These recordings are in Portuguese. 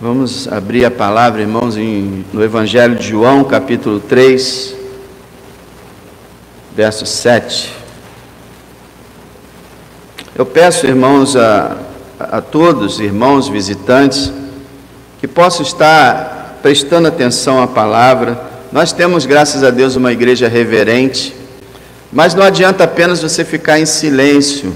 Vamos abrir a palavra, irmãos, no Evangelho de João, capítulo 3, verso 7. Eu peço, irmãos, a todos, irmãos visitantes, que possam estar prestando atenção à palavra. Nós temos, graças a Deus, uma igreja reverente, mas não adianta apenas você ficar em silêncio,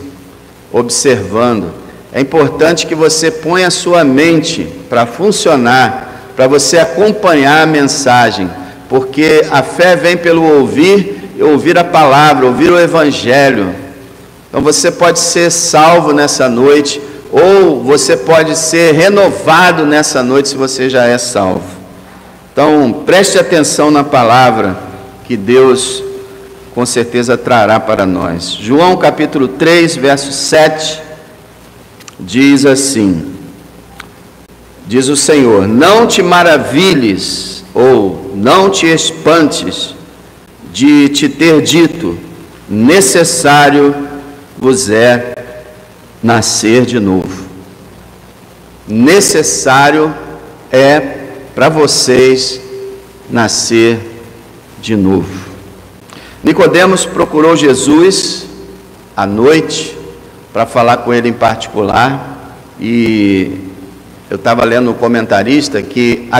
observando. É importante que você ponha a sua mente para funcionar, para você acompanhar a mensagem, porque a fé vem pelo ouvir a palavra, ouvir o Evangelho. Então você pode ser salvo nessa noite, ou você pode ser renovado nessa noite se você já é salvo. Então preste atenção na palavra que Deus com certeza trará para nós. João capítulo 3, verso 7, diz assim: diz o Senhor: não te maravilhes, ou não te espantes de te ter dito, necessário vos é nascer de novo. Necessário é para vocês nascer de novo. Nicodemos procurou Jesus à noite para falar com ele em particular, e eu estava lendo um comentarista que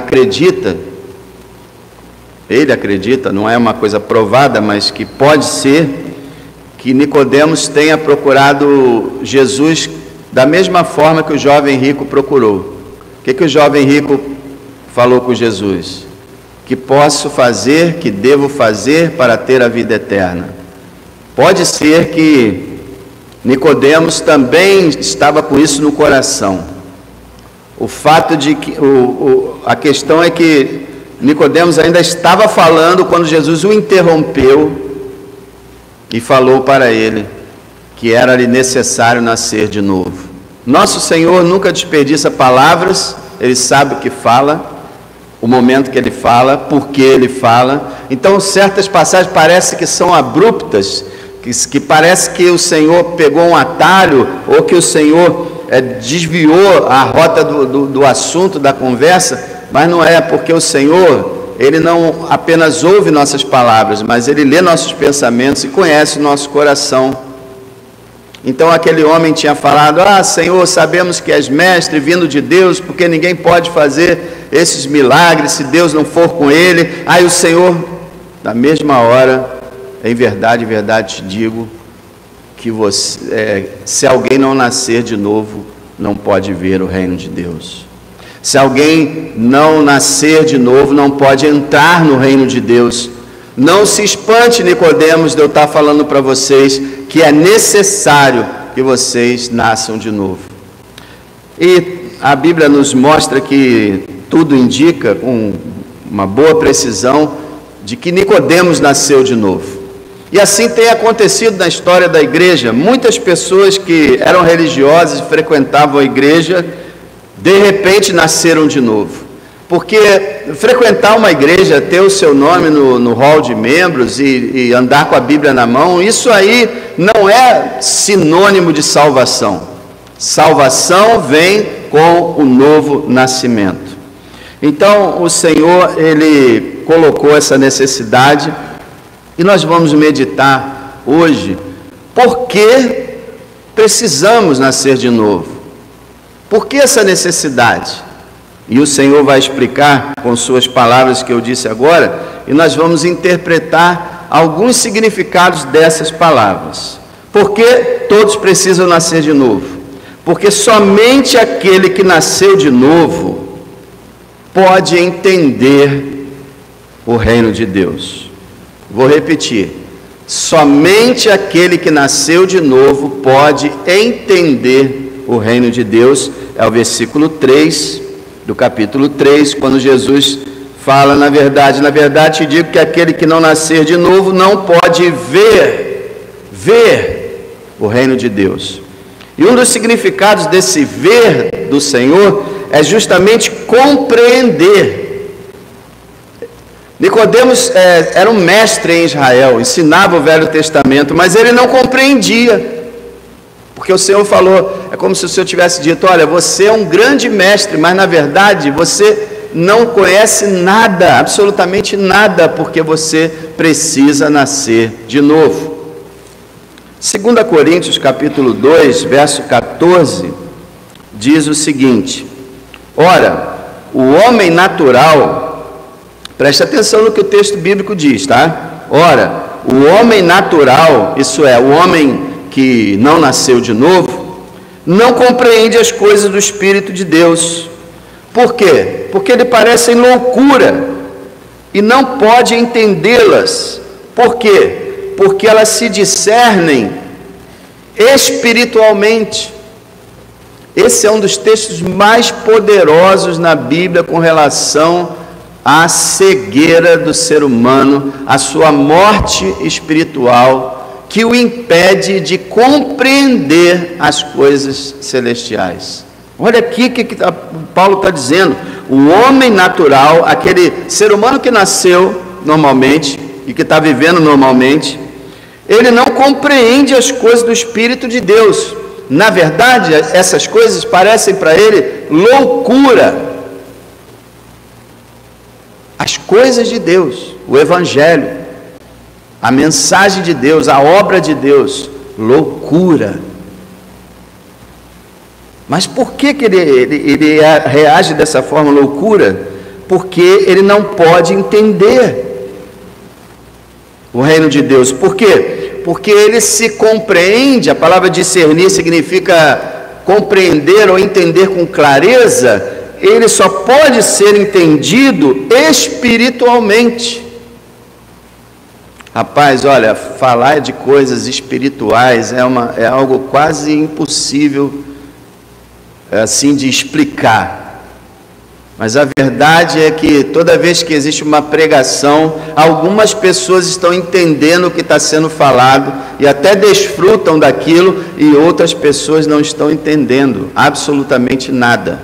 ele acredita, não é uma coisa provada, mas que pode ser que Nicodemos tenha procurado Jesus da mesma forma que o jovem rico procurou. O que o jovem rico falou com Jesus? Que posso fazer, que devo fazer para ter a vida eterna? Pode ser que Nicodemos também estava com isso no coração. O fato de que a questão é que Nicodemos ainda estava falando quando Jesus o interrompeu e falou para ele que era-lhe necessário nascer de novo. Nosso Senhor nunca desperdiça palavras, Ele sabe o que fala, o momento que Ele fala, por que Ele fala. Então certas passagens parecem que são abruptas, que parece que o Senhor pegou um atalho, ou que o Senhor desviou a rota do assunto, da conversa, mas não é, porque o Senhor, Ele não apenas ouve nossas palavras, mas Ele lê nossos pensamentos e conhece o nosso coração. Então aquele homem tinha falado: Senhor, sabemos que és mestre vindo de Deus, porque ninguém pode fazer esses milagres se Deus não for com ele. Aí o Senhor, na mesma hora: em verdade te digo que se alguém não nascer de novo, não pode ver o reino de Deus. Se alguém não nascer de novo, não pode entrar no reino de Deus. Não se espante, Nicodemos, de eu estar falando para vocês que é necessário que vocês nasçam de novo. E a Bíblia nos mostra que tudo indica, com uma boa precisão, de que Nicodemos nasceu de novo. E assim tem acontecido na história da igreja. Muitas pessoas que eram religiosas e frequentavam a igreja, de repente nasceram de novo. Porque frequentar uma igreja, ter o seu nome no hall de membros e andar com a Bíblia na mão, isso aí não é sinônimo de salvação. Salvação vem com o novo nascimento. Então o Senhor, Ele colocou essa necessidade, e nós vamos meditar hoje por que precisamos nascer de novo. Por que essa necessidade? E o Senhor vai explicar com suas palavras que eu disse agora, e nós vamos interpretar alguns significados dessas palavras. Por que todos precisam nascer de novo? Porque somente aquele que nasceu de novo pode entender o reino de Deus. Vou repetir: somente aquele que nasceu de novo pode entender o reino de Deus. É o versículo 3 do capítulo 3, quando Jesus fala: na verdade te digo que aquele que não nascer de novo não pode ver o reino de Deus. E um dos significados desse ver do Senhor é justamente compreender. Nicodemos era um mestre em Israel, ensinava o Velho Testamento, mas ele não compreendia, porque o Senhor falou: é como se o Senhor tivesse dito: olha, você é um grande mestre, mas na verdade você não conhece nada, absolutamente nada, porque você precisa nascer de novo. 2 Coríntios capítulo 2, verso 14, diz o seguinte: ora, o homem natural, preste atenção no que o texto bíblico diz, tá? Ora, o homem natural, isso é, o homem que não nasceu de novo, não compreende as coisas do Espírito de Deus. Por quê? Porque lhe parecem loucura e não pode entendê-las. Por quê? Porque elas se discernem espiritualmente. Esse é um dos textos mais poderosos na Bíblia com relação à cegueira do ser humano, à sua morte espiritual, que o impede de compreender as coisas celestiais. Olha aqui o que Paulo está dizendo: o homem natural, aquele ser humano que nasceu normalmente e que está vivendo normalmente, ele não compreende as coisas do Espírito de Deus. Na verdade, essas coisas parecem para ele loucura. As coisas de Deus, o Evangelho, a mensagem de Deus, a obra de Deus, loucura. Mas por que ele reage dessa forma, loucura? Porque ele não pode entender o reino de Deus. Por quê? Porque ele se compreende, a palavra discernir significa compreender ou entender com clareza, ele só pode ser entendido espiritualmente. Rapaz, olha, falar de coisas espirituais é algo quase impossível assim de explicar, mas a verdade é que toda vez que existe uma pregação, algumas pessoas estão entendendo o que está sendo falado e até desfrutam daquilo, e outras pessoas não estão entendendo absolutamente nada.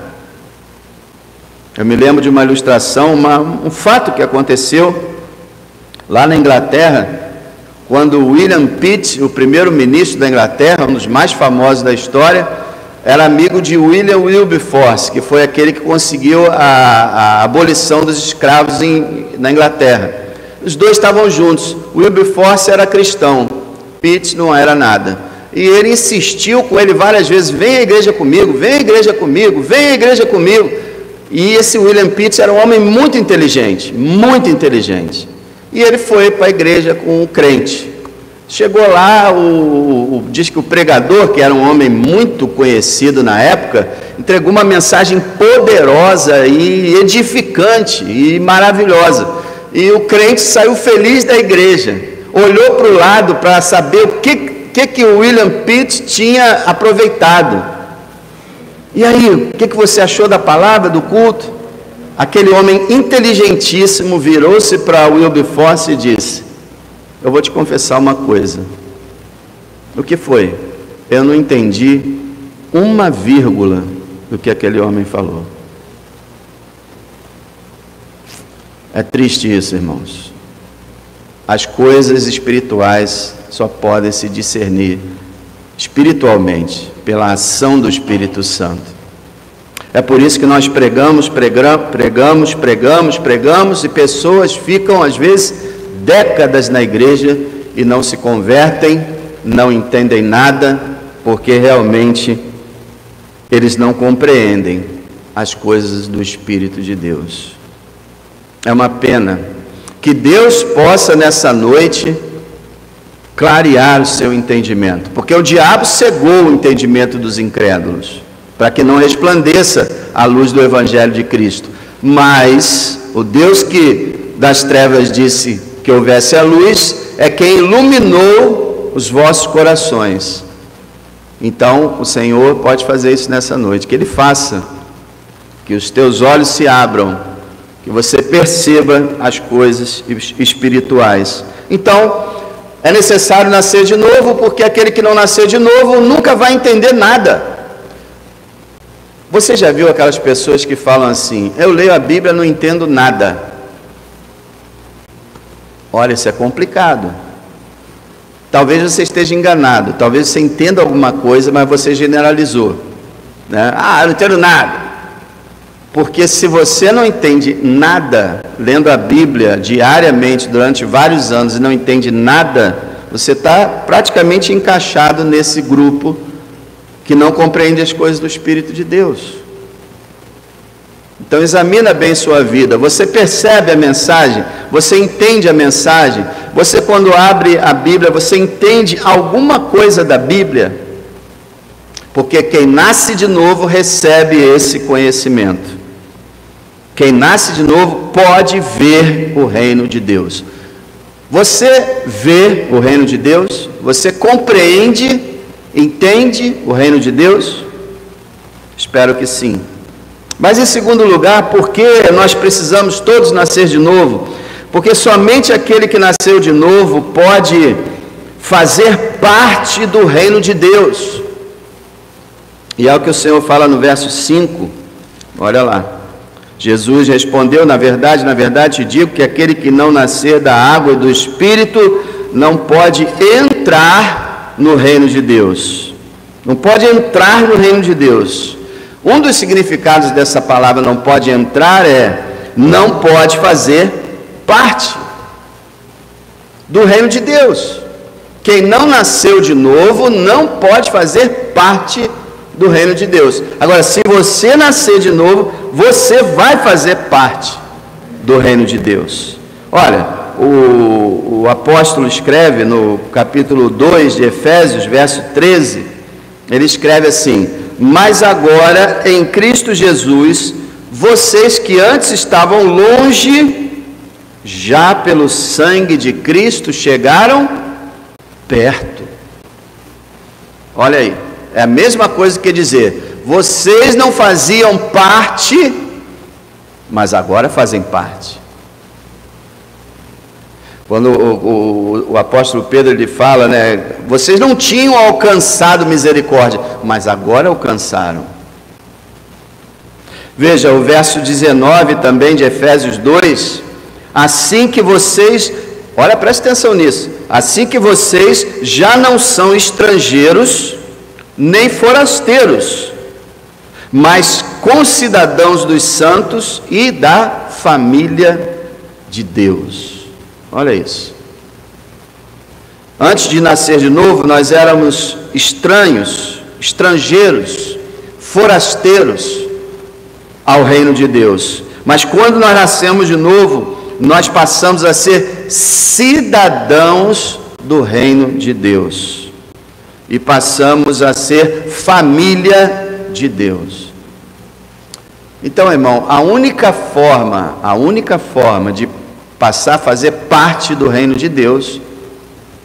Eu me lembro de uma ilustração, um fato que aconteceu lá na Inglaterra, quando William Pitt, o primeiro-ministro da Inglaterra, um dos mais famosos da história, era amigo de William Wilberforce, que foi aquele que conseguiu a abolição dos escravos na Inglaterra. Os dois estavam juntos. Wilberforce era cristão, Pitt não era nada. E ele insistiu com ele várias vezes: vem à igreja comigo, vem à igreja comigo, vem à igreja comigo. E esse William Pitt era um homem muito inteligente, muito inteligente. E ele foi para a igreja com um crente. Chegou lá, diz que o pregador, que era um homem muito conhecido na época, entregou uma mensagem poderosa e edificante e maravilhosa. E o crente saiu feliz da igreja, olhou para o lado para saber o que o William Pitt tinha aproveitado. E aí, o que você achou da palavra, do culto? Aquele homem inteligentíssimo virou-se para Wilberforce e disse: eu vou te confessar uma coisa. O que foi? Eu não entendi uma vírgula do que aquele homem falou. É triste isso, irmãos. As coisas espirituais só podem se discernir espiritualmente, pela ação do Espírito Santo. É por isso que nós pregamos, e pessoas ficam às vezes décadas na igreja e não se convertem, não entendem nada, porque realmente eles não compreendem as coisas do Espírito de Deus. É uma pena. Que Deus possa nessa noite clarear o seu entendimento, porque o diabo cegou o entendimento dos incrédulos, para que não resplandeça a luz do Evangelho de Cristo. Mas o Deus que das trevas disse que houvesse a luz, é quem iluminou os vossos corações. Então o Senhor pode fazer isso nessa noite, que Ele faça, que os teus olhos se abram, que você perceba as coisas espirituais. Então é necessário nascer de novo, porque aquele que não nascer de novo nunca vai entender nada. Você já viu aquelas pessoas que falam assim: eu leio a Bíblia, não entendo nada? Olha, isso é complicado. Talvez você esteja enganado, talvez você entenda alguma coisa, mas você generalizou. né? Eu não entendo nada. Porque se você não entende nada, lendo a Bíblia diariamente durante vários anos e não entende nada, você está praticamente encaixado nesse grupo que não compreende as coisas do Espírito de Deus. Então examina bem sua vida. Você percebe a mensagem? Você entende a mensagem? Você, quando abre a Bíblia, você entende alguma coisa da Bíblia? Porque quem nasce de novo recebe esse conhecimento. Quem nasce de novo pode ver o reino de Deus. Você vê o reino de Deus? Você compreende, entende o reino de Deus? Espero que sim. Mas em segundo lugar, por que nós precisamos todos nascer de novo? Porque somente aquele que nasceu de novo pode fazer parte do reino de Deus. E é o que o Senhor fala no verso 5. Olha lá. Jesus respondeu: na verdade te digo que aquele que não nascer da água e do Espírito não pode entrar no reino de Deus. Não pode entrar no reino de Deus. Um dos significados dessa palavra não pode entrar é não pode fazer parte do reino de Deus. Quem não nasceu de novo não pode fazer parte do reino de Deus. Agora, se você nascer de novo, você vai fazer parte do reino de Deus. Olha, o apóstolo escreve no capítulo 2 de Efésios, verso 13, ele escreve assim: mas agora em Cristo Jesus, vocês que antes estavam longe, já pelo sangue de Cristo chegaram perto. Olha aí, é a mesma coisa que dizer: vocês não faziam parte, mas agora fazem parte. Quando o apóstolo Pedro ele fala, né, vocês não tinham alcançado misericórdia, mas agora alcançaram. Veja o verso 19 também de Efésios 2, assim que vocês, olha, presta atenção nisso, assim que vocês já não são estrangeiros, nem forasteiros, mas concidadãos dos santos e da família de Deus. Olha isso. Antes de nascer de novo, nós éramos estranhos, estrangeiros, forasteiros ao reino de Deus. Mas quando nós nascemos de novo, nós passamos a ser cidadãos do reino de Deus. E passamos a ser família de Deus. Então, irmão, a única forma de passar a fazer parte do reino de Deus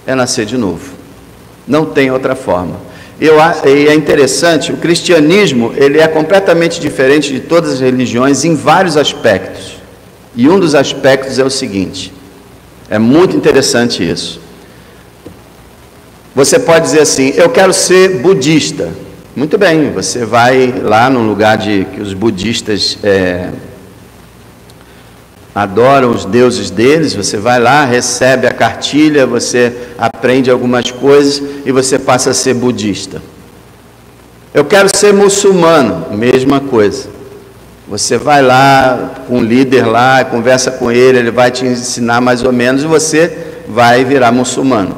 é nascer de novo. Não tem outra forma. E é interessante, o cristianismo ele é completamente diferente de todas as religiões em vários aspectos. E um dos aspectos é o seguinte, é muito interessante isso. Você pode dizer assim: eu quero ser budista. Muito bem, você vai lá num lugar que os budistas adoram os deuses deles, você vai lá, recebe a cartilha, você aprende algumas coisas e você passa a ser budista. Eu quero ser muçulmano, mesma coisa. Você vai lá com o líder lá, conversa com ele, ele vai te ensinar mais ou menos e você vai virar muçulmano.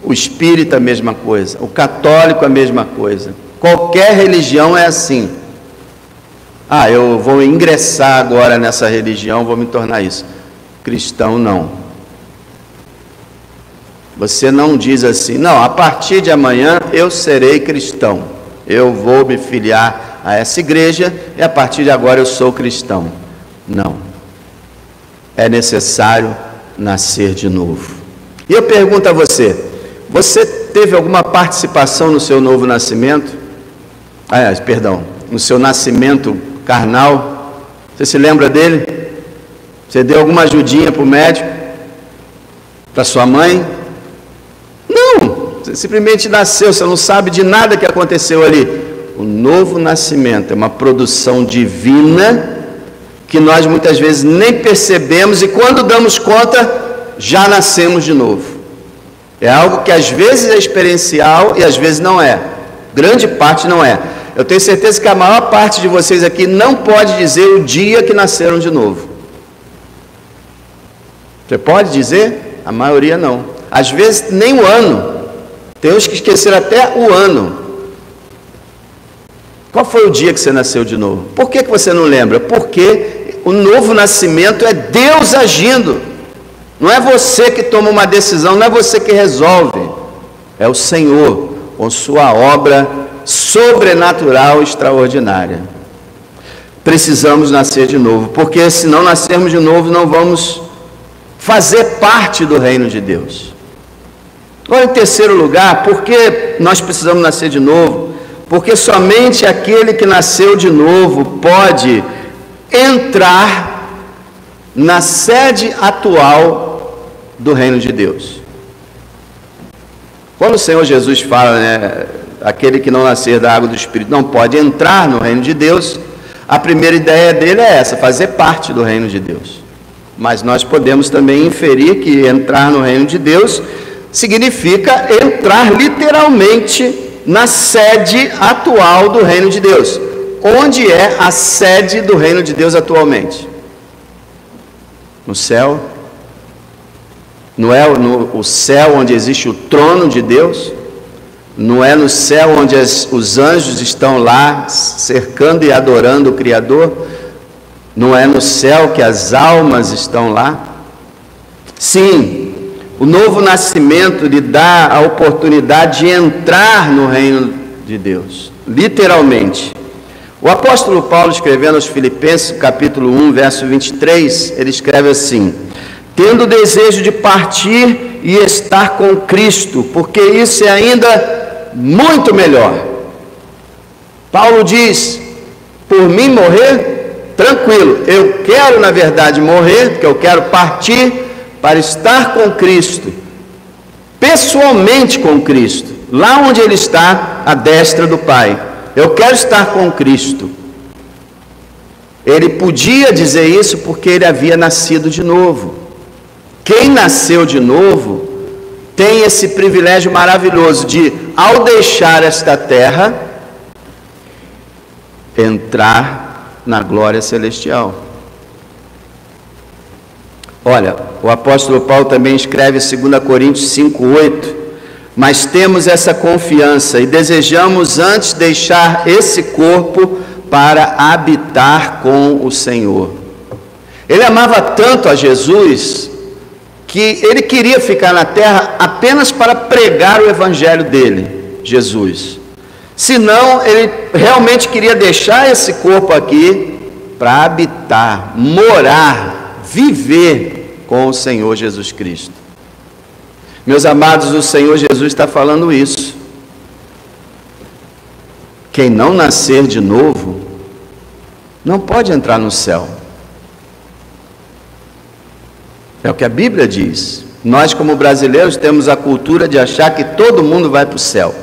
O espírita a mesma coisa, o católico a mesma coisa. Qualquer religião é assim. Eu vou ingressar agora nessa religião, vou me tornar isso. Cristão não. Você não diz assim: não, a partir de amanhã eu serei cristão. Eu vou me filiar a essa igreja e a partir de agora eu sou cristão. Não. É necessário nascer de novo. E eu pergunto a você: você teve alguma participação no seu novo nascimento? No seu nascimento carnal? Você se lembra dele? Você deu alguma ajudinha para o médico? Para sua mãe? Não, você simplesmente nasceu, você não sabe de nada que aconteceu ali. O novo nascimento é uma produção divina que nós muitas vezes nem percebemos e quando damos conta, já nascemos de novo. É algo que às vezes é experiencial e às vezes não é. Grande parte não é. Eu tenho certeza que a maior parte de vocês aqui não pode dizer o dia que nasceram de novo. Você pode dizer? A maioria não. Às vezes nem o ano. Tem uns que esqueceram até o ano. Qual foi o dia que você nasceu de novo? Por que você não lembra? Porque o novo nascimento é Deus agindo. Não é você que toma uma decisão, não é você que resolve. É o Senhor, com sua obra sobrenatural e extraordinária. Precisamos nascer de novo, porque se não nascermos de novo, não vamos fazer parte do reino de Deus. Agora, em terceiro lugar, por que nós precisamos nascer de novo? Porque somente aquele que nasceu de novo pode entrar na sede atual do reino de Deus. Quando o Senhor Jesus fala, aquele que não nascer da água do Espírito não pode entrar no reino de Deus, a primeira ideia dele é essa, fazer parte do reino de Deus. Mas nós podemos também inferir que entrar no reino de Deus significa entrar literalmente na sede atual do reino de Deus. Onde é a sede do reino de Deus atualmente? No céu? Não é o céu onde existe o trono de Deus? Não é no céu onde os anjos estão lá cercando e adorando o Criador? Não é no céu que as almas estão lá? Sim, o novo nascimento lhe dá a oportunidade de entrar no reino de Deus, literalmente. O apóstolo Paulo, escrevendo aos Filipenses, capítulo 1, verso 23, ele escreve assim: tendo o desejo de partir e estar com Cristo, porque isso é ainda muito melhor. Paulo diz: por mim morrer, tranquilo, eu quero na verdade morrer, porque eu quero partir para estar com Cristo, pessoalmente com Cristo, lá onde Ele está, à destra do Pai. Eu quero estar com Cristo. Ele podia dizer isso porque ele havia nascido de novo. Quem nasceu de novo tem esse privilégio maravilhoso de, ao deixar esta terra, entrar na glória celestial. Olha, o apóstolo Paulo também escreve em 2 Coríntios 5:8: mas temos essa confiança e desejamos antes deixar esse corpo para habitar com o Senhor. Ele amava tanto a Jesus que ele queria ficar na terra apenas para pregar o evangelho dele, Jesus. Senão, ele realmente queria deixar esse corpo aqui para habitar, morar, viver com o Senhor Jesus Cristo. Meus amados, o Senhor Jesus está falando isso. Quem não nascer de novo, não pode entrar no céu. É o que a Bíblia diz. Nós, como brasileiros, temos a cultura de achar que todo mundo vai para o céu.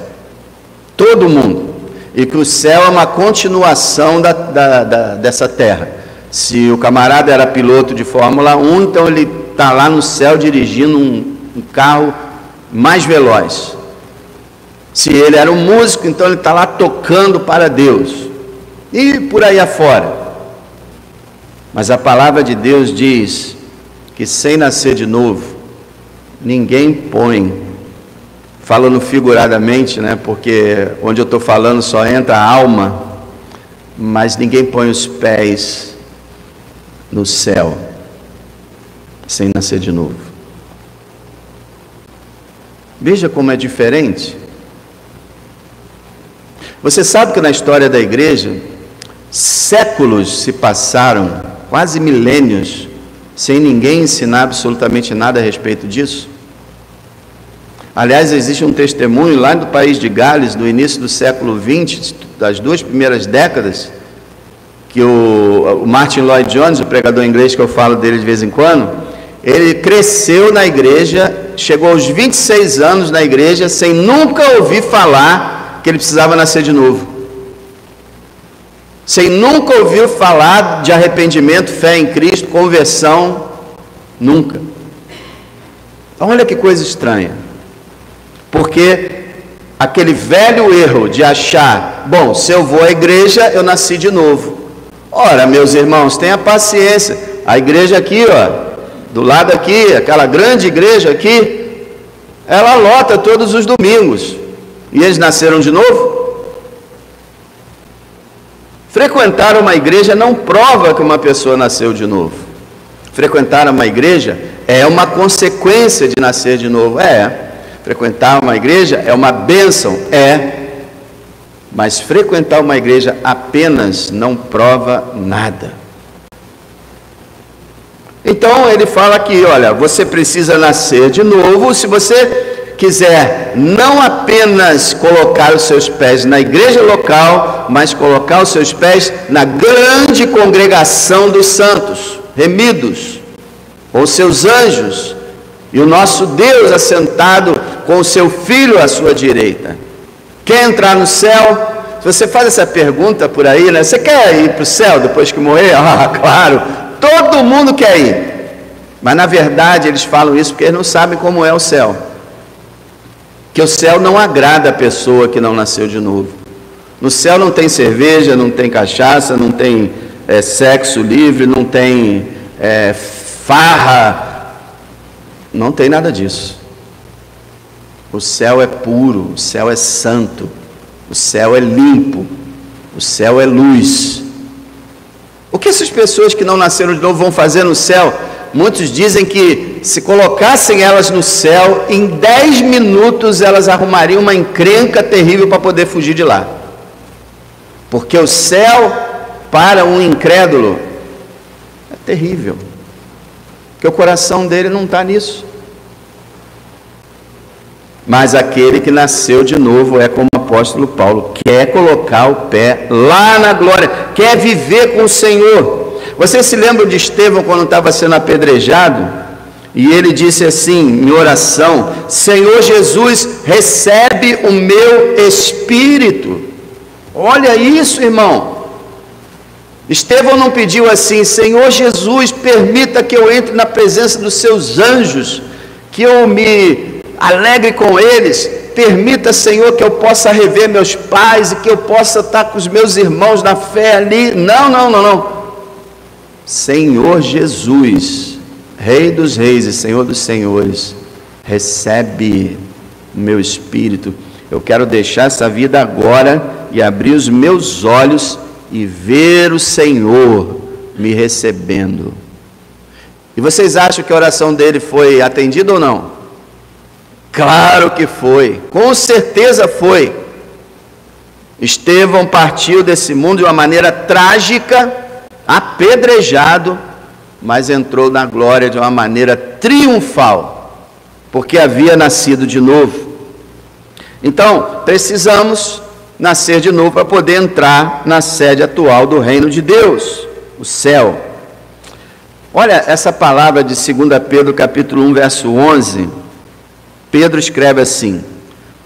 Todo mundo. E que o céu é uma continuação dessa terra. Se o camarada era piloto de Fórmula 1, então ele está lá no céu dirigindo um carro mais veloz. Se ele era um músico, então ele está lá tocando para Deus. E por aí afora. Mas a palavra de Deus diz que sem nascer de novo, ninguém põe, falando figuradamente, porque onde eu estou falando só entra a alma, mas ninguém põe os pés no céu sem nascer de novo. Veja como é diferente. Você sabe que na história da igreja, séculos se passaram, quase milênios, sem ninguém ensinar absolutamente nada a respeito disso? Aliás, existe um testemunho lá do país de Gales, do início do século XX, das 2 primeiras décadas, que o Martin Lloyd Jones, o pregador inglês que eu falo dele de vez em quando, ele cresceu na igreja, chegou aos 26 anos na igreja, sem nunca ouvir falar que ele precisava nascer de novo. Sem nunca ouvir falar de arrependimento, fé em Cristo, conversão, nunca. Então, olha que coisa estranha. Porque aquele velho erro de achar, bom, se eu vou à igreja, eu nasci de novo. Ora, meus irmãos, tenha paciência. A igreja aqui, ó, do lado aqui, aquela grande igreja aqui, ela lota todos os domingos. E eles nasceram de novo? Frequentar uma igreja não prova que uma pessoa nasceu de novo. Frequentar uma igreja é uma consequência de nascer de novo. Frequentar uma igreja é uma bênção. Mas frequentar uma igreja apenas não prova nada. Então ele fala aqui, olha, você precisa nascer de novo se você quiser não apenas colocar os seus pés na igreja local, mas colocar os seus pés na grande congregação dos santos, remidos, ou seus anjos, e o nosso Deus assentado com o seu Filho à sua direita. Quer entrar no céu? Se você faz essa pergunta por aí, né? Você quer ir para o céu depois que morrer? Claro, todo mundo quer ir. Mas na verdade eles falam isso porque eles não sabem como é o céu. Que o céu não agrada a pessoa que não nasceu de novo. No céu não tem cerveja, não tem cachaça, não tem sexo livre, não tem farra, não tem nada disso. O céu é puro, o céu é santo, o céu é limpo, o céu é luz. O que essas pessoas que não nasceram de novo vão fazer no céu? Muitos dizem que se colocassem elas no céu, em 10 minutos elas arrumariam uma encrenca terrível para poder fugir de lá. Porque o céu, para um incrédulo, é terrível. Porque o coração dele não está nisso. Mas aquele que nasceu de novo é como o apóstolo Paulo, quer colocar o pé lá na glória, quer viver com o Senhor. Você se lembra de Estevão quando estava sendo apedrejado? E ele disse assim, em oração, Senhor Jesus, recebe o meu espírito. Olha isso, irmão. Estevão não pediu assim, Senhor Jesus, permita que eu entre na presença dos seus anjos, que eu me alegre com eles, permita, Senhor, que eu possa rever meus pais e que eu possa estar com os meus irmãos na fé ali. Não. Senhor Jesus, Rei dos reis e Senhor dos senhores, recebe o meu espírito. Eu quero deixar essa vida agora e abrir os meus olhos e ver o Senhor me recebendo. E vocês acham que a oração dele foi atendida ou não? Claro que foi, com certeza foi. Estevão partiu desse mundo de uma maneira trágica, apedrejado, mas entrou na glória de uma maneira triunfal, porque havia nascido de novo. Então, precisamos nascer de novo para poder entrar na sede atual do reino de Deus, o céu. Olha essa palavra de 2 Pedro capítulo 1, verso 11. Pedro escreve assim,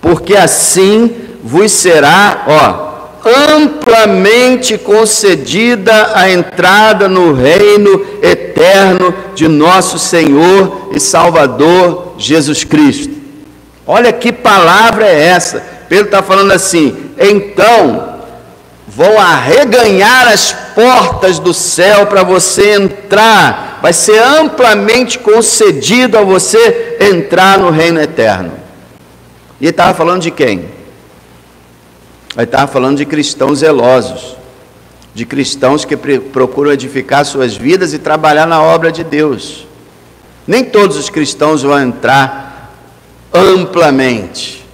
porque assim vos será, amplamente concedida a entrada no reino eterno de nosso Senhor e Salvador Jesus Cristo. Olha que palavra é essa. Pedro está falando assim, então vão arreganhar as portas do céu para você entrar, vai ser amplamente concedido a você entrar no reino eterno. E ele estava falando de quem? Ele estava falando de cristãos zelosos, de cristãos que procuram edificar suas vidas e trabalhar na obra de Deus. Nem todos os cristãos vão entrar amplamente,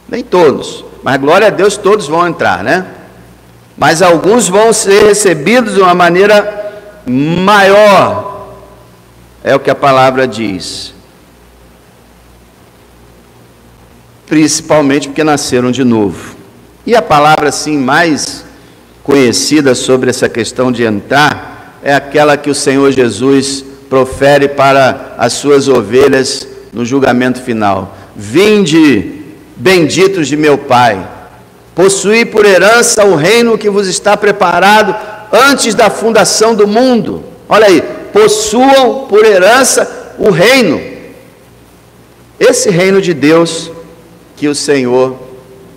nem todos, mas glória a Deus todos vão entrar, né? Mas alguns vão ser recebidos de uma maneira maior, é o que a palavra diz, principalmente porque nasceram de novo. E a palavra assim mais conhecida sobre essa questão de entrar é aquela que o Senhor Jesus profere para as suas ovelhas no julgamento final. Vinde, benditos de meu Pai, possuí por herança o reino que vos está preparado antes da fundação do mundo. Olha aí, possuam por herança o reino. Esse reino de Deus que o Senhor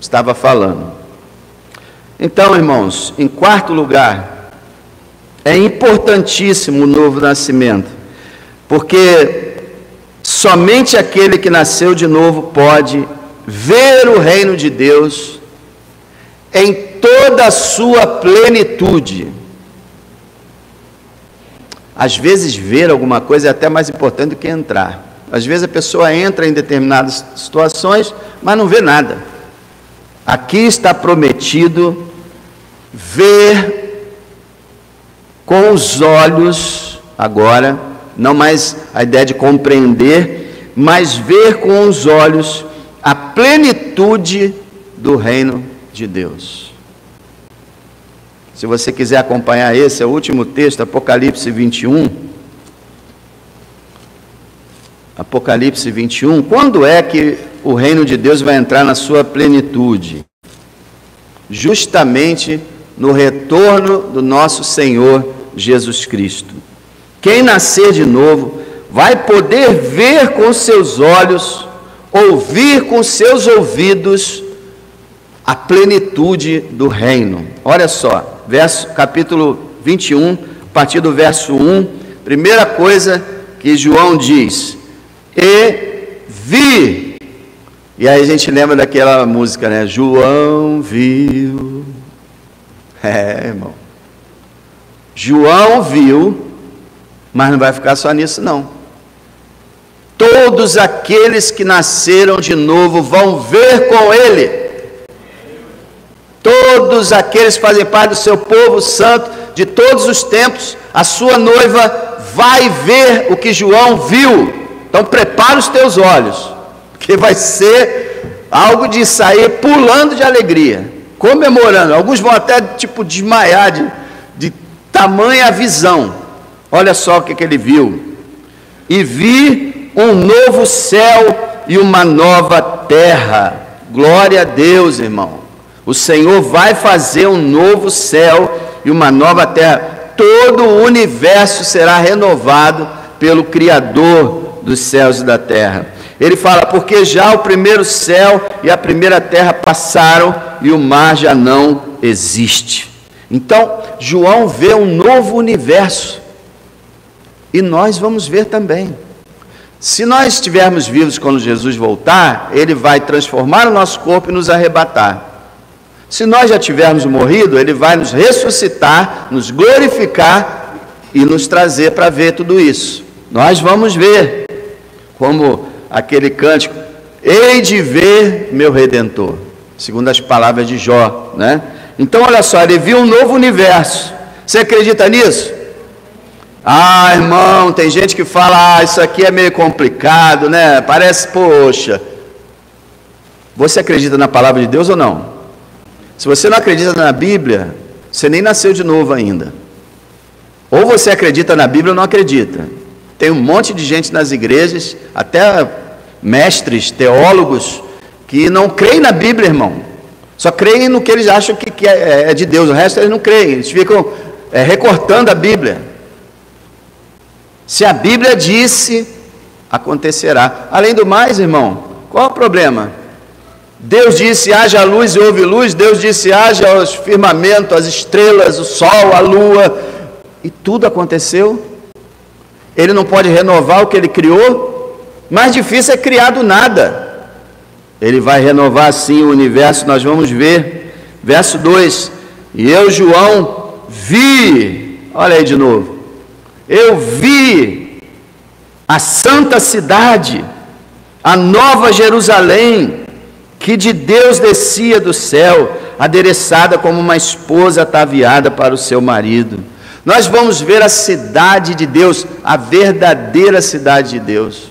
estava falando. Então, irmãos, em quarto lugar, é importantíssimo o novo nascimento, porque somente aquele que nasceu de novo pode ver o reino de Deus em toda a sua plenitude. Às vezes ver alguma coisa é até mais importante do que entrar. Às vezes a pessoa entra em determinadas situações, mas não vê nada. Aqui está prometido ver com os olhos, agora, não mais a ideia de compreender, mas ver com os olhos a plenitude do reino de Deus. Se você quiser acompanhar, esse é o último texto, Apocalipse 21. Apocalipse 21. Quando é que o reino de Deus vai entrar na sua plenitude? Justamente no retorno do nosso Senhor Jesus Cristo. Quem nascer de novo vai poder ver com seus olhos, ouvir com seus ouvidos a plenitude do reino. Olha só, capítulo 21, a partir do verso 1, primeira coisa que João diz: e vi. E aí a gente lembra daquela música, né? João viu. Irmão. João viu, mas não vai ficar só nisso não. Todos aqueles que nasceram de novo vão ver com ele. Todos aqueles que fazem parte do seu povo santo, de todos os tempos, a sua noiva vai ver o que João viu. Então prepara os teus olhos, porque vai ser algo de sair pulando de alegria, comemorando. Alguns vão até desmaiar de tamanha visão. Olha só o que ele viu: e vi um novo céu e uma nova terra. Glória a Deus, irmão. O Senhor vai fazer um novo céu e uma nova terra. Todo o universo será renovado pelo Criador dos céus e da terra. Ele fala: porque já o primeiro céu e a primeira terra passaram e o mar já não existe. Então, João vê um novo universo e nós vamos ver também. Se nós estivermos vivos quando Jesus voltar, ele vai transformar o nosso corpo e nos arrebatar. Se nós já tivermos morrido, ele vai nos ressuscitar, nos glorificar e nos trazer para ver tudo isso. Nós vamos ver, como aquele cântico: hei de ver meu Redentor, segundo as palavras de Jó, né? Então olha só, ele viu um novo universo. Você acredita nisso? Ah, irmão, tem gente que fala: isso aqui é meio complicado, né? Parece, poxa. Você acredita na palavra de Deus ou não? Se você não acredita na Bíblia, você nem nasceu de novo ainda. Ou você acredita na Bíblia ou não acredita. Tem um monte de gente nas igrejas, até mestres, teólogos, que não creem na Bíblia, irmão. Só creem no que eles acham que é de Deus. O resto eles não creem. Eles ficam recortando a Bíblia. Se a Bíblia disse, acontecerá. Além do mais, irmão, qual é o problema? Deus disse: haja luz e houve luz. Deus disse: haja os firmamentos, as estrelas, o sol, a lua, e tudo aconteceu. Ele não pode renovar o que ele criou? Mais difícil é criar do nada. Ele vai renovar sim o universo. Nós vamos ver, verso 2: e eu, João, vi, olha aí de novo, eu vi a santa cidade, a nova Jerusalém, que de Deus descia do céu, adereçada como uma esposa ataviada para o seu marido. Nós vamos ver a cidade de Deus, a verdadeira cidade de Deus.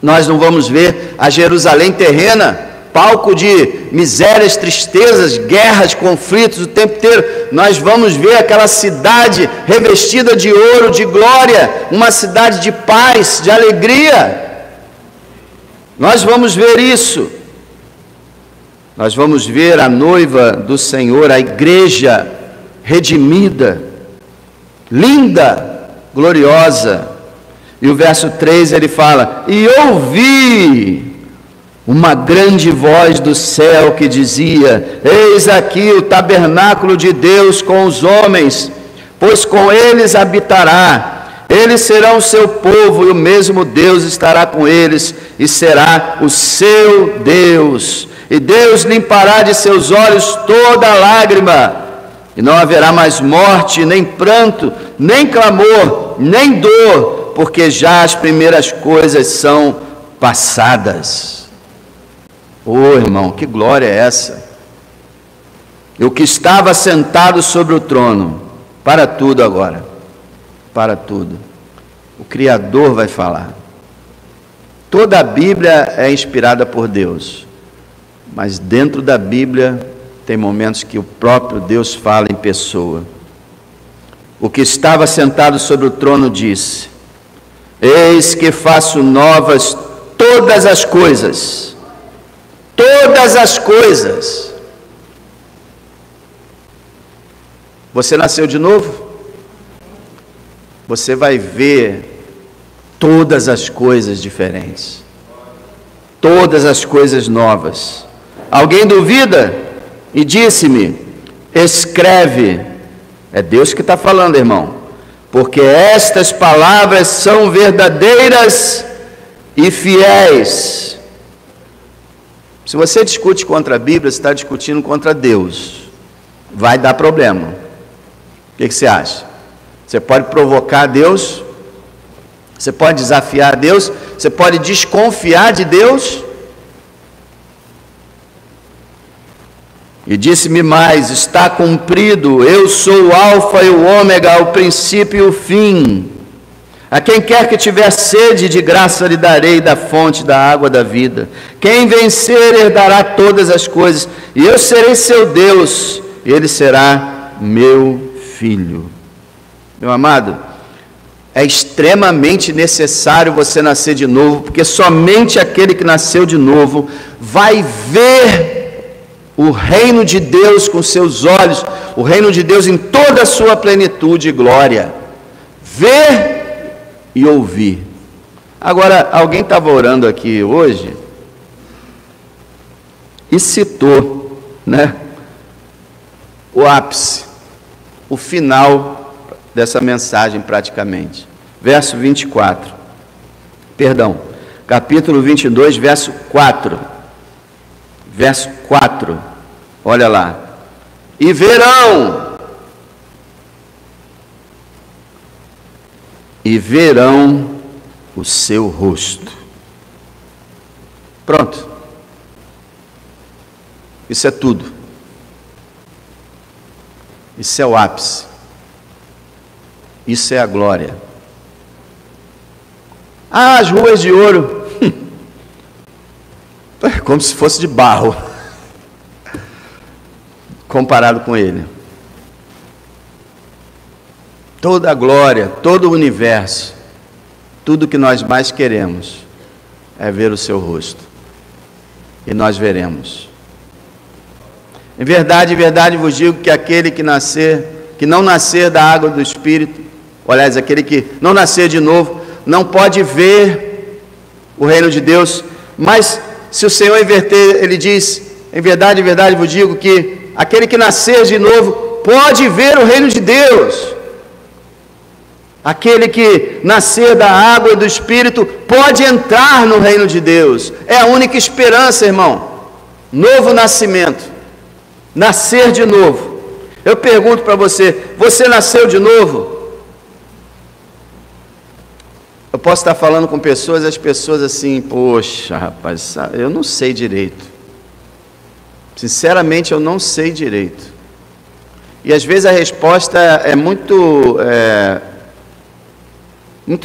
Nós não vamos ver a Jerusalém terrena, palco de misérias, tristezas, guerras, conflitos o tempo inteiro. Nós vamos ver aquela cidade revestida de ouro, de glória, uma cidade de paz, de alegria. Nós vamos ver isso. Nós vamos ver a noiva do Senhor, a igreja redimida, linda, gloriosa. E o verso 3 ele fala: e ouvi uma grande voz do céu que dizia: eis aqui o tabernáculo de Deus com os homens, pois com eles habitará, eles serão o seu povo, e o mesmo Deus estará com eles, e será o seu Deus, e Deus limpará de seus olhos toda lágrima, e não haverá mais morte, nem pranto, nem clamor, nem dor, porque já as primeiras coisas são passadas. Oh, irmão, que glória é essa? E o que estava sentado sobre o trono, para tudo agora, para tudo, o Criador vai falar. Toda a Bíblia é inspirada por Deus, mas dentro da Bíblia tem momentos que o próprio Deus fala em pessoa. O que estava sentado sobre o trono disse: eis que faço novas todas as coisas. Todas as coisas. Você nasceu de novo? Você vai ver todas as coisas diferentes. Todas as coisas novas. Alguém duvida? E disse-me: escreve. É Deus que está falando, irmão. Porque estas palavras são verdadeiras e fiéis. Se você discute contra a Bíblia, você está discutindo contra Deus. Vai dar problema. O que você acha? Você pode provocar Deus? Você pode desafiar Deus? Você pode desconfiar de Deus? E disse-me mais: está cumprido, eu sou o alfa e o ômega, o princípio e o fim. A quem quer que tiver sede, de graça lhe darei da fonte da água da vida. Quem vencer herdará todas as coisas, e eu serei seu Deus, e ele será meu filho. Meu amado, é extremamente necessário você nascer de novo, porque somente aquele que nasceu de novo vai ver o reino de Deus com seus olhos, o reino de Deus em toda a sua plenitude e glória. Ver e ouvir. Agora, alguém estava orando aqui hoje e citou, né, o ápice, o final dessa mensagem praticamente. Verso 24. Perdão, capítulo 22, verso 4. Verso 4. Olha lá. E verão o seu rosto. Pronto. Isso é tudo. Isso é o ápice. Isso é a glória. Ah, as ruas de ouro. É como se fosse de barro, comparado com ele. Toda a glória, todo o universo, tudo que nós mais queremos é ver o seu rosto. E nós veremos. Em verdade vos digo que aquele que não nascer da água do Espírito, aliás, aquele que não nascer de novo, não pode ver o reino de Deus. Mas se o Senhor inverter, ele diz: em verdade vos digo que aquele que nascer de novo pode ver o reino de Deus. Aquele que nascer da água e do Espírito pode entrar no reino de Deus. É a única esperança, irmão. Novo nascimento. Nascer de novo. Eu pergunto para você: você nasceu de novo? Eu posso estar falando com pessoas, as pessoas assim: poxa, rapaz, eu não sei direito. Sinceramente, eu não sei direito. E às vezes a resposta é muito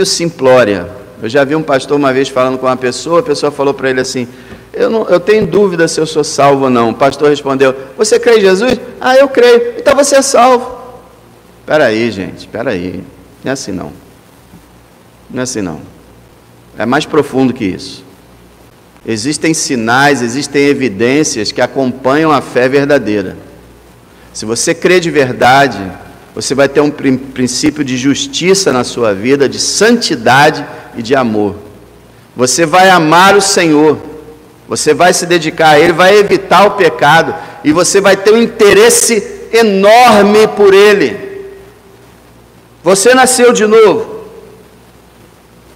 simplória. Eu já vi um pastor uma vez falando com uma pessoa, a pessoa falou para ele assim: eu tenho dúvida se eu sou salvo ou não. O pastor respondeu: você crê em Jesus? Ah, eu creio. Então você é salvo. Espera aí, gente, espera aí. Não é assim não. Não é assim não. É mais profundo que isso. Existem sinais, existem evidências que acompanham a fé verdadeira. Se você crê de verdade, você vai ter um princípio de justiça na sua vida, de santidade e de amor. Você vai amar o Senhor. Você vai se dedicar a Ele, vai evitar o pecado, e você vai ter um interesse enorme por Ele. Você nasceu de novo.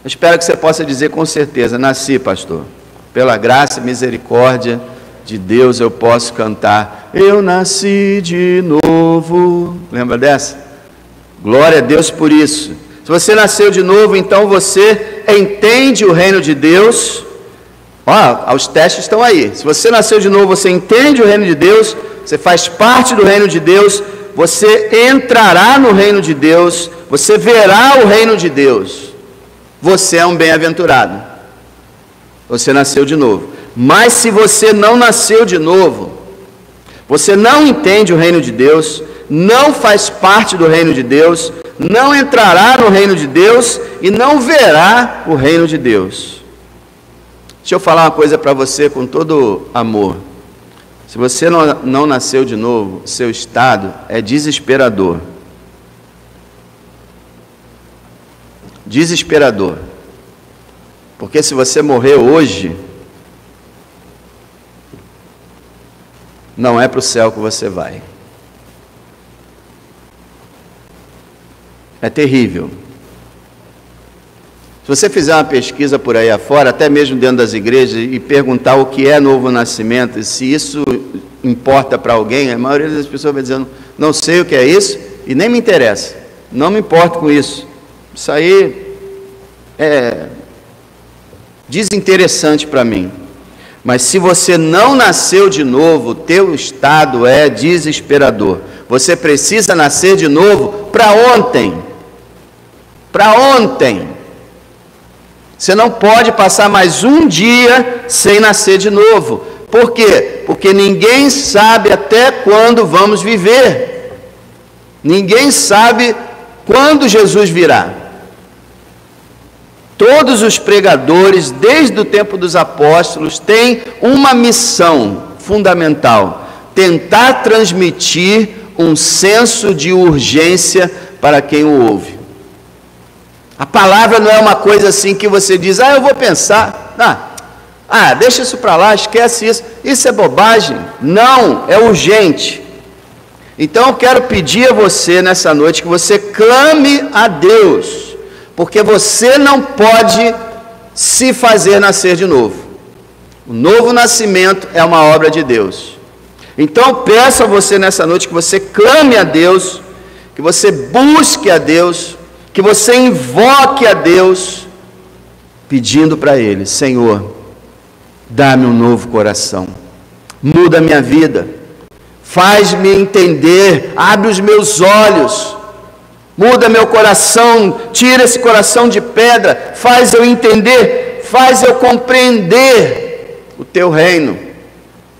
Eu espero que você possa dizer com certeza: nasci, pastor. Pela graça e misericórdia de Deus eu posso cantar: eu nasci de novo. Lembra dessa? Glória a Deus por isso. Se você nasceu de novo, então você entende o reino de Deus. Os testes estão aí. Se você nasceu de novo, você entende o reino de Deus, você faz parte do reino de Deus, você entrará no reino de Deus, você verá o reino de Deus. Você é um bem-aventurado. Você nasceu de novo. Mas se você não nasceu de novo, você não entende o reino de Deus, não faz parte do reino de Deus, não entrará no reino de Deus e não verá o reino de Deus. Deixa eu falar uma coisa para você com todo amor. Se você não nasceu de novo, seu estado é desesperador. Desesperador. Porque se você morrer hoje, não é para o céu que você vai. É terrível. Se você fizer uma pesquisa por aí afora, até mesmo dentro das igrejas, e perguntar o que é novo nascimento, e se isso importa para alguém, a maioria das pessoas vai dizendo: não sei o que é isso, e nem me interessa, não me importo com isso. Isso aí é desinteressante para mim. Mas se você não nasceu de novo, teu estado é desesperador. Você precisa nascer de novo para ontem. Para ontem. Você não pode passar mais um dia sem nascer de novo. Por quê? Porque ninguém sabe até quando vamos viver. Ninguém sabe quando Jesus virá. Todos os pregadores, desde o tempo dos apóstolos, têm uma missão fundamental: tentar transmitir um senso de urgência para quem o ouve. A palavra não é uma coisa assim que você diz: eu vou pensar, deixa isso para lá, esquece isso, isso é bobagem. Não, é urgente. Então eu quero pedir a você nessa noite que você clame a Deus, porque você não pode se fazer nascer de novo. O novo nascimento é uma obra de Deus. Então eu peço a você nessa noite que você clame a Deus, que você busque a Deus, que você invoque a Deus, pedindo para Ele: Senhor, dá-me um novo coração, muda a minha vida, faz-me entender, abre os meus olhos, muda meu coração, tira esse coração de pedra, faz eu entender, faz eu compreender o Teu reino,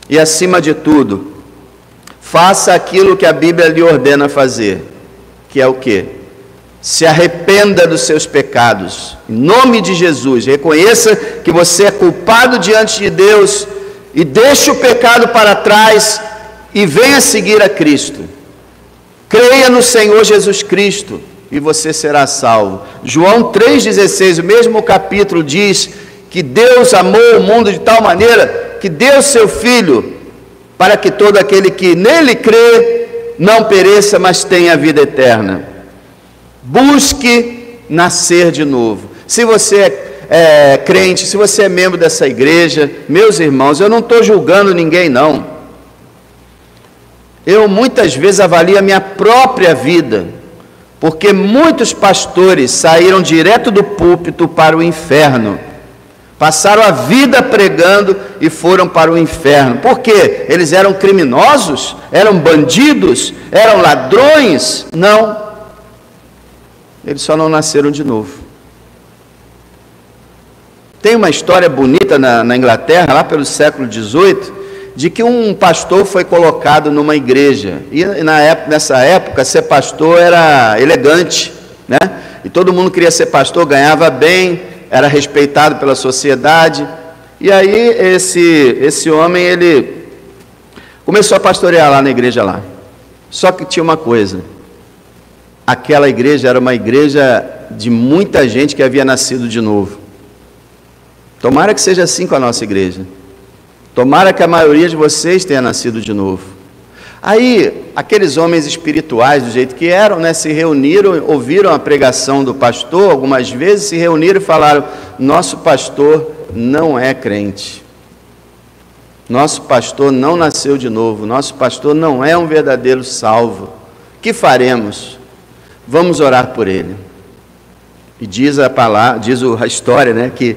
e acima de tudo, faça aquilo que a Bíblia lhe ordena fazer, que é o quê? Se arrependa dos seus pecados, em nome de Jesus, reconheça que você é culpado diante de Deus, e deixe o pecado para trás, e venha seguir a Cristo. Creia no Senhor Jesus Cristo, e você será salvo. João 3,16, o mesmo capítulo, diz que Deus amou o mundo de tal maneira, que deu seu Filho, para que todo aquele que nele crê, não pereça, mas tenha a vida eterna. Busque nascer de novo. Se você é crente, se você é membro dessa igreja, meus irmãos, eu não estou julgando ninguém, não. Eu muitas vezes avalio a minha própria vida, porque muitos pastores saíram direto do púlpito para o inferno, passaram a vida pregando e foram para o inferno. Por quê? Eles eram criminosos? Eram bandidos? Eram ladrões? Não. Eles só não nasceram de novo. Tem uma história bonita na Inglaterra, lá pelo século XVIII, de que um pastor foi colocado numa igreja, e nessa época ser pastor era elegante, né? E todo mundo queria ser pastor, ganhava bem, era respeitado pela sociedade. E aí esse homem, ele começou a pastorear lá na igreja lá. Só que tinha uma coisa: aquela igreja era uma igreja de muita gente que havia nascido de novo. Tomara que seja assim com a nossa igreja. Tomara que a maioria de vocês tenha nascido de novo. Aí, aqueles homens espirituais, do jeito que eram, né, se reuniram, ouviram a pregação do pastor, algumas vezes se reuniram e falaram: nosso pastor não é crente. Nosso pastor não nasceu de novo. Nosso pastor não é um verdadeiro salvo. O que faremos? Vamos orar por ele. E diz a palavra, diz a história, né, que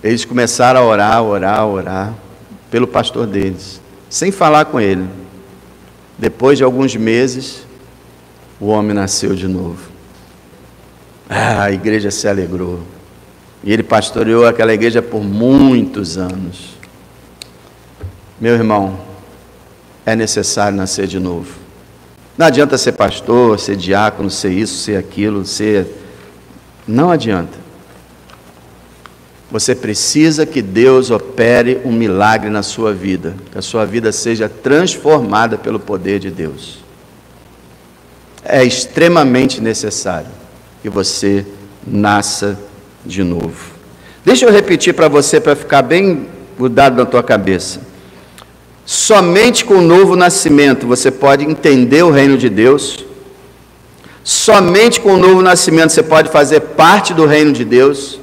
eles começaram a orar pelo pastor deles, sem falar com ele. Depois de alguns meses, o homem nasceu de novo. A igreja se alegrou. E ele pastoreou aquela igreja por muitos anos. Meu irmão, é necessário nascer de novo. Não adianta ser pastor, ser diácono, ser isso, ser aquilo, ser... Não adianta. Você precisa que Deus opere um milagre na sua vida, que a sua vida seja transformada pelo poder de Deus. É extremamente necessário que você nasça de novo. Deixa eu repetir para você, para ficar bem grudado na tua cabeça. Somente com o novo nascimento você pode entender o reino de Deus. Somente com o novo nascimento você pode fazer parte do reino de Deus.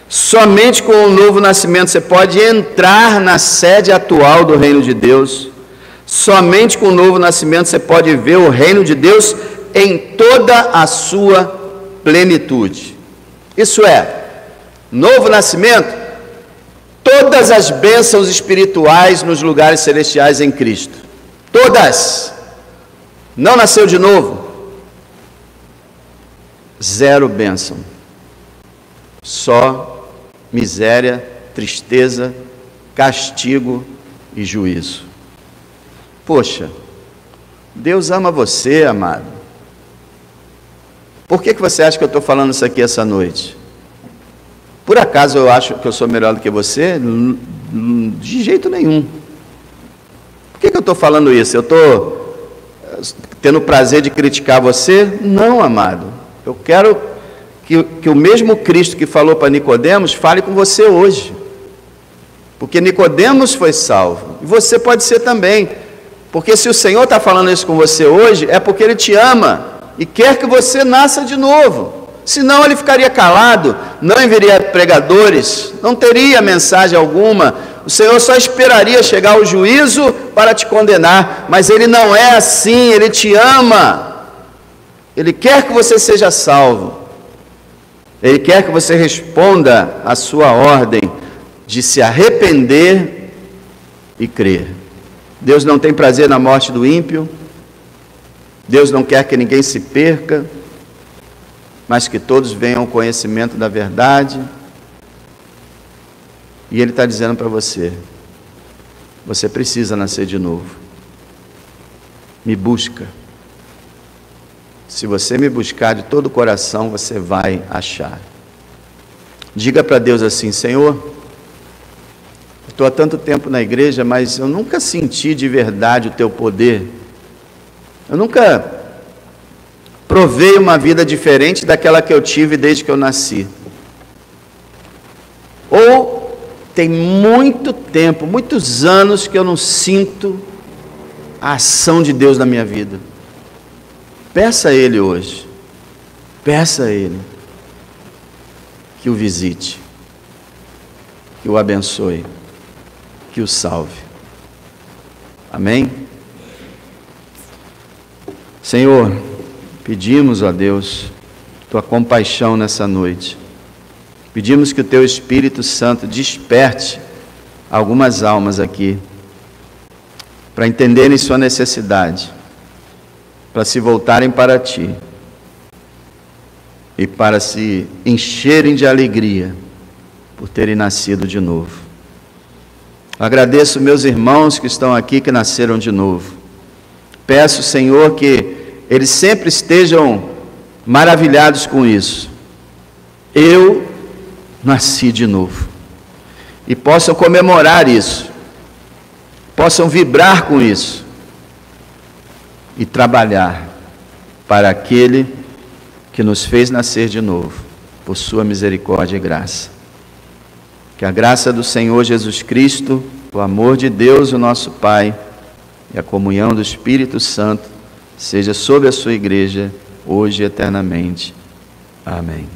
Somente com o novo nascimento você pode entrar na sede atual do reino de Deus. Somente com o novo nascimento você pode ver o reino de Deus em toda a sua plenitude. Isso é, novo nascimento, todas as bênçãos espirituais nos lugares celestiais em Cristo. Todas. Não nasceu de novo? Zero bênção. Só miséria, tristeza, castigo e juízo. Poxa, Deus ama você, amado. Por que você acha que eu estou falando isso aqui essa noite? Por acaso eu acho que eu sou melhor do que você? De jeito nenhum. Por que eu estou falando isso? Eu estou tendo o prazer de criticar você? Não, amado. Eu quero que o mesmo Cristo que falou para Nicodemos fale com você hoje. Porque Nicodemos foi salvo. E você pode ser também. Porque se o Senhor está falando isso com você hoje, é porque Ele te ama e quer que você nasça de novo. Senão Ele ficaria calado, não enviaria pregadores, não teria mensagem alguma. O Senhor só esperaria chegar ao juízo para te condenar. Mas Ele não é assim, Ele te ama. Ele quer que você seja salvo. Ele quer que você responda à sua ordem de se arrepender e crer. Deus não tem prazer na morte do ímpio. Deus não quer que ninguém se perca, mas que todos venham ao conhecimento da verdade. E Ele está dizendo para você: você precisa nascer de novo. Me busca. Se você me buscar de todo o coração, você vai achar. Diga para Deus assim: Senhor, estou há tanto tempo na igreja, mas eu nunca senti de verdade o Teu poder. Eu nunca provei uma vida diferente daquela que eu tive desde que eu nasci. Ou tem muito tempo, muitos anos que eu não sinto a ação de Deus na minha vida. Peça a Ele hoje, peça a Ele que o visite, que o abençoe, que o salve. Amém? Senhor, pedimos a Deus Tua compaixão nessa noite. Pedimos que o Teu Espírito Santo desperte algumas almas aqui, para entenderem sua necessidade, para se voltarem para Ti e para se encherem de alegria por terem nascido de novo. Agradeço meus irmãos que estão aqui, que nasceram de novo. Peço, Senhor, que eles sempre estejam maravilhados com isso. Eu nasci de novo. E possam comemorar isso, possam vibrar com isso e trabalhar para aquele que nos fez nascer de novo, por sua misericórdia e graça. Que a graça do Senhor Jesus Cristo, o amor de Deus, o nosso Pai, e a comunhão do Espírito Santo seja sobre a sua igreja, hoje e eternamente. Amém.